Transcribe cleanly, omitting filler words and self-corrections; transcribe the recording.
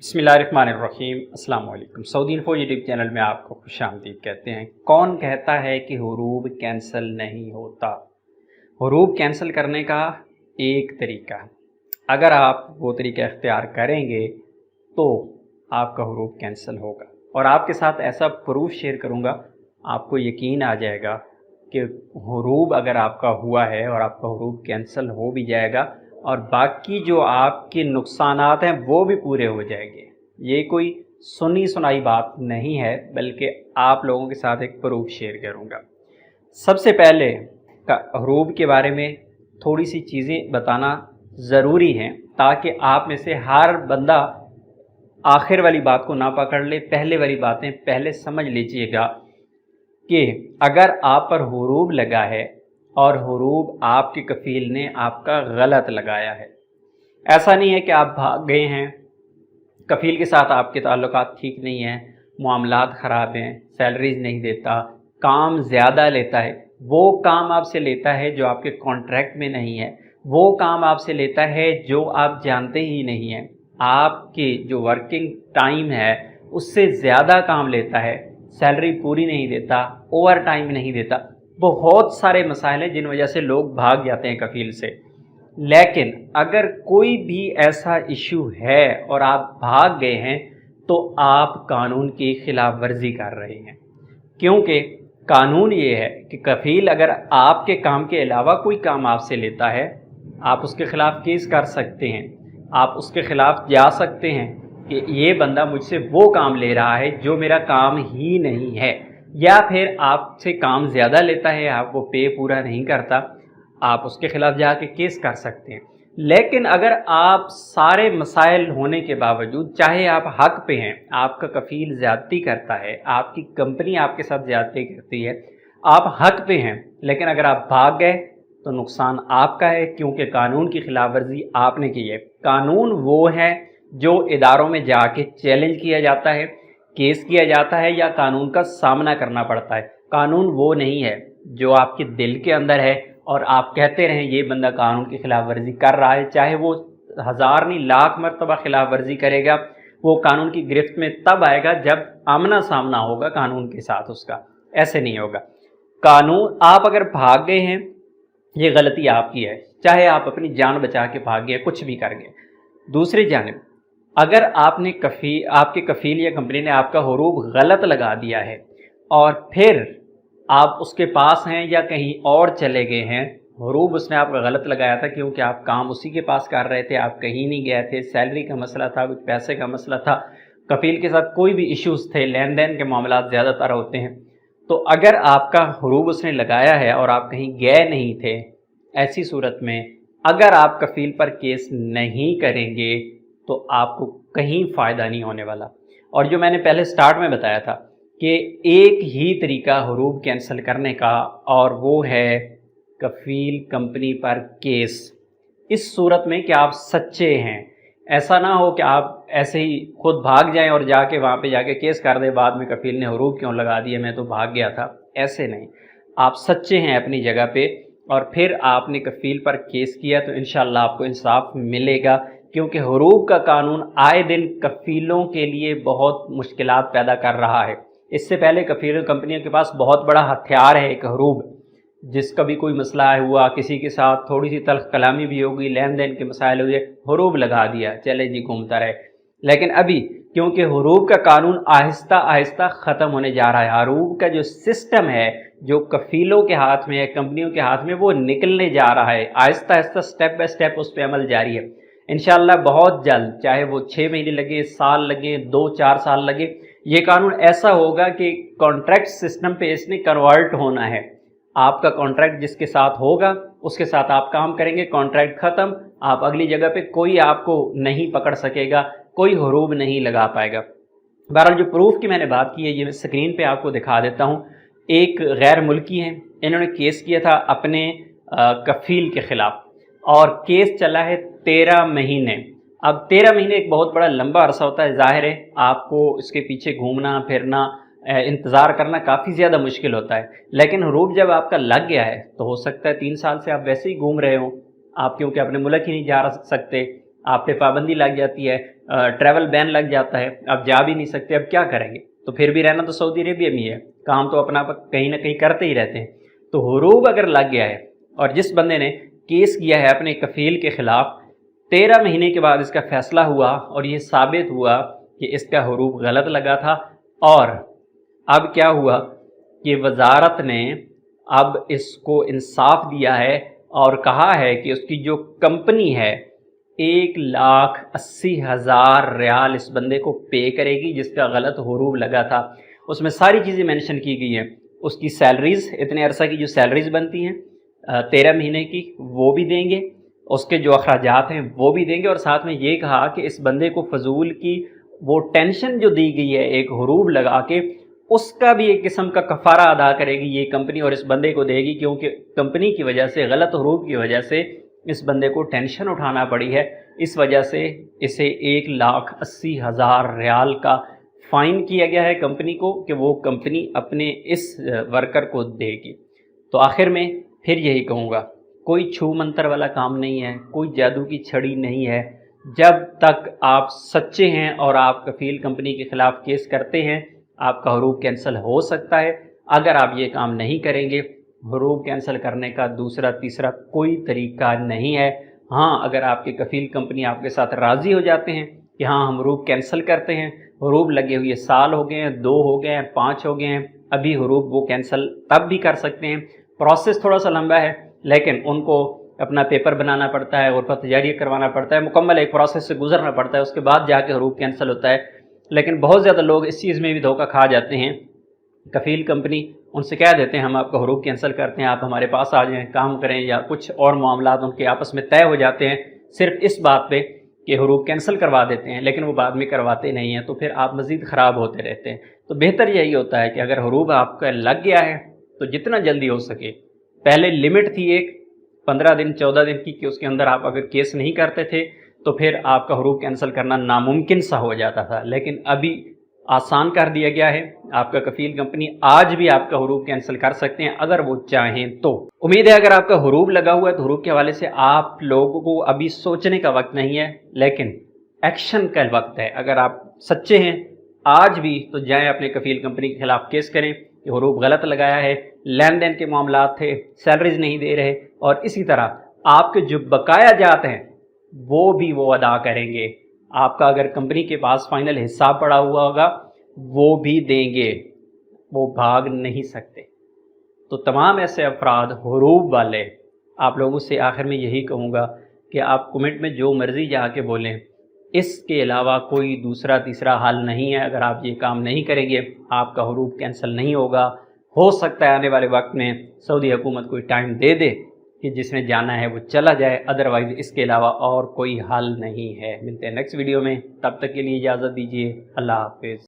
बिस्मिल्लाहिर्रहमानिर्रहीम। अस्सलाम वालेकुम। सऊदी इन्फो यूट्यूब चैनल में आपको खुशामदीद कहते हैं। कौन कहता है कि हुरूब कैंसिल नहीं होता? हुरूब कैंसिल करने का एक तरीका है। अगर आप वो तरीका इख्तियार करेंगे तो आपका हुरूब कैंसिल होगा, और आपके साथ ऐसा प्रूफ शेयर करूँगा, आपको यकीन आ जाएगा कि हुरूब अगर आपका हुआ है और आपका हुरूब कैंसिल हो भी जाएगा और बाकी जो आपके नुकसानात हैं वो भी पूरे हो जाएंगे। ये कोई सुनी सुनाई बात नहीं है, बल्कि आप लोगों के साथ एक प्रूफ शेयर करूँगा। सबसे पहले हुरूब के बारे में थोड़ी सी चीज़ें बताना ज़रूरी है ताकि आप में से हर बंदा आखिर वाली बात को ना पकड़ ले। पहले वाली बातें पहले समझ लीजिएगा कि अगर आप पर हुरूब लगा है और हुरूब आपके कफ़ील ने आपका गलत लगाया है, ऐसा नहीं है कि आप भाग गए हैं, कफ़ील के साथ आपके ताल्लुकात ठीक नहीं हैं, मामलात ख़राब हैं, सैलरीज नहीं देता, काम ज़्यादा लेता है, वो काम आपसे लेता है जो आपके कॉन्ट्रैक्ट में नहीं है, वो काम आपसे लेता है जो आप जानते ही नहीं हैं, आपके जो वर्किंग टाइम है उससे ज़्यादा काम लेता है, सैलरी पूरी नहीं देता, ओवर टाइम नहीं देता। बहुत सारे मसाइल हैं जिन वजह से लोग भाग जाते हैं कफ़ील से। लेकिन अगर कोई भी ऐसा इशू है और आप भाग गए हैं तो आप कानून की खिलाफ वर्जी कर रहे हैं, क्योंकि कानून ये है कि कफ़ील अगर आपके काम के अलावा कोई काम आपसे लेता है, आप उसके ख़िलाफ़ केस कर सकते हैं, आप उसके ख़िलाफ़ जा सकते हैं कि ये बंदा मुझसे वो काम ले रहा है जो मेरा काम ही नहीं है, या फिर आपसे काम ज़्यादा लेता है, आपको पे पूरा नहीं करता, आप उसके ख़िलाफ़ जाके केस कर सकते हैं। लेकिन अगर आप सारे मसाइल होने के बावजूद, चाहे आप हक़ पे हैं, आपका कफ़ील ज़्यादती करता है, आपकी कंपनी आपके साथ ज़्यादती करती है, आप हक़ पे हैं, लेकिन अगर आप भाग गए तो नुकसान आपका है, क्योंकि कानून की खिलाफ वर्जी आपने की है। कानून वो है जो इदारों में जाके चैलेंज किया जाता है, केस किया जाता है या कानून का सामना करना पड़ता है। कानून वो नहीं है जो आपके दिल के अंदर है और आप कहते रहें ये बंदा कानून की खिलाफ वर्जी कर रहा है, चाहे वो हज़ार नहीं लाख मरतबा खिलाफ वर्जी करेगा, वो कानून की गिरफ्त में तब आएगा जब आमना सामना होगा कानून के साथ उसका। ऐसे नहीं होगा। कानून, आप अगर भाग गए हैं, ये गलती आपकी है, चाहे आप अपनी जान बचा के भाग गए, कुछ भी कर गए। दूसरी जानिब अगर आपके कफ़ील या कंपनी ने आपका हुरूब गलत लगा दिया है और फिर आप उसके पास हैं या कहीं और चले गए हैं, हुरूब उसने आपका गलत लगाया था क्योंकि आप काम उसी के पास कर रहे थे, आप कहीं नहीं गए थे, सैलरी का मसला था, कुछ पैसे का मसला था, कफ़ील के साथ कोई भी इश्यूज़ थे, लेन देन के मामलात ज़्यादातर होते हैं, तो अगर आपका हुरूब उसने लगाया है और आप कहीं गए नहीं थे, ऐसी सूरत में अगर आप कफ़ील पर केस नहीं करेंगे तो आपको कहीं फ़ायदा नहीं होने वाला। और जो मैंने पहले स्टार्ट में बताया था कि एक ही तरीका हुरूब कैंसिल करने का, और वो है कफ़ील कंपनी पर केस। इस सूरत में कि आप सच्चे हैं, ऐसा ना हो कि आप ऐसे ही खुद भाग जाएं और जाके वहाँ पे जाके केस कर दें, बाद में कफ़ील ने हुरूब क्यों लगा दिया, मैं तो भाग गया था। ऐसे नहीं, आप सच्चे हैं अपनी जगह पे और फिर आपने कफ़ील पर केस किया तो इंशाअल्लाह आपको इंसाफ मिलेगा, क्योंकि हुरूब का कानून आए दिन कफ़ीलों के लिए बहुत मुश्किलात पैदा कर रहा है। इससे पहले कफ़ील कंपनियों के पास बहुत बड़ा हथियार है एक हुरूब, जिसका भी कोई मसला हुआ, किसी के साथ थोड़ी सी तल्ख़ कलामी भी होगी, लेन देन के मसाइल हुए, हुरूब लगा दिया, चले जी घूमता रहे। लेकिन अभी क्योंकि हुरूब का कानून आहिस्ता आहिस्ता ख़त्म होने जा रहा है, हुरूब का जो सिस्टम है जो कफ़ीलों के हाथ में है, कंपनियों के हाथ में, वो निकलने जा रहा है Aahista Aahista, step by step उस पर अमल जारी है। इंशाअल्लाह बहुत जल्द, चाहे वो 6 महीने लगे, साल लगे, 2-4 साल लगे, ये कानून ऐसा होगा कि कॉन्ट्रैक्ट सिस्टम पे इसने कन्वर्ट होना है। आपका कॉन्ट्रैक्ट जिसके साथ होगा उसके साथ आप काम करेंगे, कॉन्ट्रैक्ट ख़त्म, आप अगली जगह पे कोई आपको नहीं पकड़ सकेगा, कोई हुरूब नहीं लगा पाएगा। बहरहाल जो प्रूफ की मैंने बात की है ये मैं स्क्रीन पे आपको दिखा देता हूँ। एक गैर मुल्की हैं, इन्होंने केस किया था अपने कफ़ील के ख़िलाफ़ और केस चला है 13 महीने। अब 13 महीने एक बहुत बड़ा लंबा अरसा होता है, ज़ाहिर है आपको इसके पीछे घूमना फिरना, इंतज़ार करना काफ़ी ज़्यादा मुश्किल होता है। लेकिन हुरूब जब आपका लग गया है तो हो सकता है 3 साल से आप वैसे ही घूम रहे हो, आप क्योंकि अपने मुल्क ही नहीं जा सकते, آپ پہ پابندی لگ جاتی ہے، ٹریول بین لگ جاتا ہے، آپ جا بھی نہیں سکتے، اب کیا کریں گے؟ تو پھر بھی رہنا تو سعودی عربیہ میں ہے، کام تو اپنا کہیں نہ کہیں کرتے ہی رہتے ہیں۔ تو حروب اگر لگ گیا ہے اور جس بندے نے کیس کیا ہے اپنے کفیل کے خلاف، 13 مہینے کے بعد اس کا فیصلہ ہوا اور یہ ثابت ہوا کہ اس کا حروب غلط لگا تھا، اور اب کیا ہوا کہ وزارت نے اب اس کو انصاف دیا ہے اور کہا ہے کہ اس کی جو کمپنی ہے 1,80,000 ریال اس بندے کو پے کرے گی جس کا غلط حروب لگا تھا۔ اس میں ساری چیزیں مینشن کی گئی ہیں، اس کی سیلریز، اتنے عرصہ کی جو سیلریز بنتی ہیں 13 مہینے کی وہ بھی دیں گے، اس کے جو اخراجات ہیں وہ بھی دیں گے، اور ساتھ میں یہ کہا کہ اس بندے کو فضول کی وہ ٹینشن جو دی گئی ہے ایک حروب لگا کے، اس کا بھی ایک قسم کا کفارہ ادا کرے گی یہ کمپنی اور اس بندے کو دے گی، کیونکہ کمپنی کی وجہ سے، غلط حروب کی وجہ سے اس بندے کو ٹینشن اٹھانا پڑی ہے، اس وجہ سے اسے 1,80,000 ریال کا فائن کیا گیا ہے کمپنی کو کہ وہ کمپنی اپنے اس ورکر کو دے گی۔ تو آخر میں پھر یہی کہوں گا، کوئی چھو منتر والا کام نہیں ہے، کوئی جادو کی چھڑی نہیں ہے، جب تک آپ سچے ہیں اور آپ کفیل کمپنی کے خلاف کیس کرتے ہیں آپ کا حروب کینسل ہو سکتا ہے۔ اگر آپ یہ کام نہیں کریں گے، حروب کینسل کرنے کا دوسرا تیسرا کوئی طریقہ نہیں ہے۔ ہاں، اگر آپ کی کفیل کمپنی آپ کے ساتھ راضی ہو جاتے ہیں کہ ہاں ہم حروب کینسل کرتے ہیں، حروب لگے ہوئے سال ہو گئے ہیں، 2 ہو گئے ہیں، 5 ہو گئے ہیں، ابھی حروب وہ کینسل تب بھی کر سکتے ہیں۔ پروسیس تھوڑا سا لمبا ہے، لیکن ان کو اپنا پیپر بنانا پڑتا ہے، غرفہ تجاریہ کروانا پڑتا ہے، مکمل ایک پروسیس سے گزرنا پڑتا ہے، اس کے بعد جا کے حروب کینسل ہوتا ہے۔ لیکن بہت زیادہ لوگ اس چیز میں بھی دھوکہ کھا جاتے ہیں، کفیل کمپنی ان سے کہہ دیتے ہیں ہم آپ کا حروب کینسل کرتے ہیں، آپ ہمارے پاس آ جائیں، کام کریں، یا کچھ اور معاملات ان کے آپس میں طے ہو جاتے ہیں صرف اس بات پہ کہ حروب کینسل کروا دیتے ہیں، لیکن وہ بعد میں کرواتے نہیں ہیں، تو پھر آپ مزید خراب ہوتے رہتے ہیں۔ تو بہتر یہی ہوتا ہے کہ اگر حروب آپ کا لگ گیا ہے تو جتنا جلدی ہو سکے، پہلے لمٹ تھی ایک 15 دن 14 دن کی کہ اس کے اندر آپ اگر کیس نہیں کرتے تھے تو پھر آپ کا حروب کینسل کرنا ناممکن سا ہو جاتا تھا، لیکن ابھی آسان کر دیا گیا ہے۔ آپ کا کفیل کمپنی آج بھی آپ کا حروب کینسل کر سکتے ہیں اگر وہ چاہیں تو۔ امید ہے اگر آپ کا حروب لگا ہوا ہے تو حروب کے حوالے سے آپ لوگوں کو ابھی سوچنے کا وقت نہیں ہے، لیکن ایکشن کا وقت ہے۔ اگر آپ سچے ہیں آج بھی تو جائیں اپنے کفیل کمپنی کے خلاف کیس کریں کہ حروب غلط لگایا ہے، لین دین کے معاملات تھے، سیلریز نہیں دے رہے، اور اسی طرح آپ کے جو بقایا جات ہیں وہ بھی وہ ادا کریں گے۔ آپ کا اگر کمپنی کے پاس فائنل حساب پڑا ہوا ہوگا وہ بھی دیں گے، وہ بھاگ نہیں سکتے۔ تو تمام ایسے افراد حروب والے، آپ لوگوں سے آخر میں یہی کہوں گا کہ آپ کمنٹ میں جو مرضی جا کے بولیں، اس کے علاوہ کوئی دوسرا تیسرا حل نہیں ہے۔ اگر آپ یہ کام نہیں کریں گے آپ کا حروب کینسل نہیں ہوگا۔ ہو سکتا ہے آنے والے وقت میں سعودی حکومت کوئی ٹائم دے دے کہ جس نے جانا ہے وہ چلا جائے، ادروائز اس کے علاوہ اور کوئی حل نہیں ہے۔ ملتے ہیں نیکسٹ ویڈیو میں، تب تک کے لیے اجازت دیجیے، اللہ حافظ۔